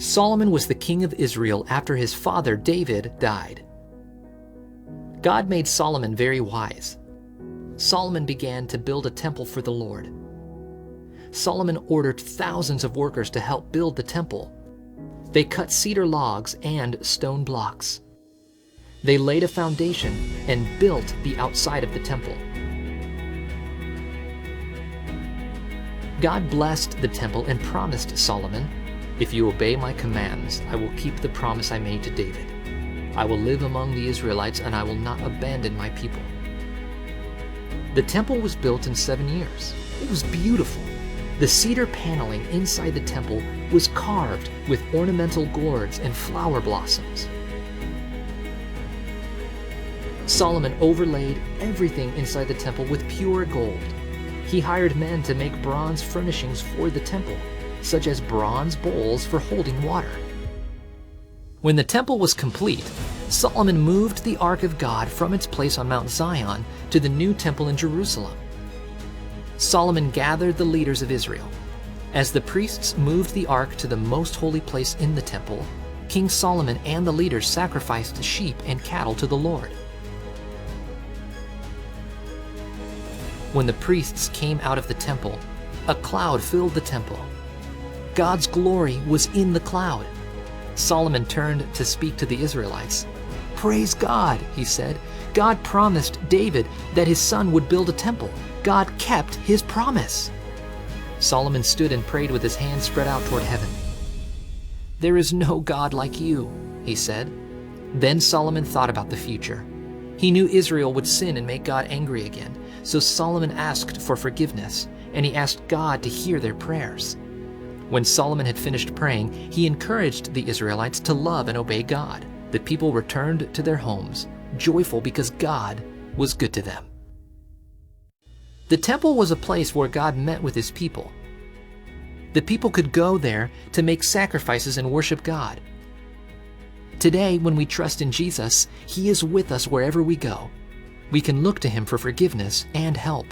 Solomon was the king of Israel after his father David died. God made Solomon very wise. Solomon began to build a temple for the Lord. Solomon ordered thousands of workers to help build the temple. They cut cedar logs and stone blocks. They laid a foundation and built the outside of the temple. God blessed the temple and promised Solomon, "If you obey my commands, I will keep the promise I made to David. I will live among the Israelites and I will not abandon my people." The temple was built in 7 years. It was beautiful. The cedar paneling inside the temple was carved with ornamental gourds and flower blossoms. Solomon overlaid everything inside the temple with pure gold. He hired men to make bronze furnishings for the temple, such as bronze bowls for holding water. When the temple was complete, Solomon moved the Ark of God from its place on Mount Zion to the new temple in Jerusalem. Solomon gathered the leaders of Israel. As the priests moved the ark to the most holy place in the temple, King Solomon and the leaders sacrificed sheep and cattle to the Lord. When the priests came out of the temple, a cloud filled the temple. God's glory was in the cloud. Solomon turned to speak to the Israelites. "Praise God," he said. "God promised David that his son would build a temple. God kept his promise." Solomon stood and prayed with his hands spread out toward heaven. "There is no God like you," he said. Then Solomon thought about the future. He knew Israel would sin and make God angry again, so Solomon asked for forgiveness, and he asked God to hear their prayers. When Solomon had finished praying, he encouraged the Israelites to love and obey God. The people returned to their homes, joyful because God was good to them. The temple was a place where God met with his people. The people could go there to make sacrifices and worship God. Today, when we trust in Jesus, he is with us wherever we go. We can look to him for forgiveness and help.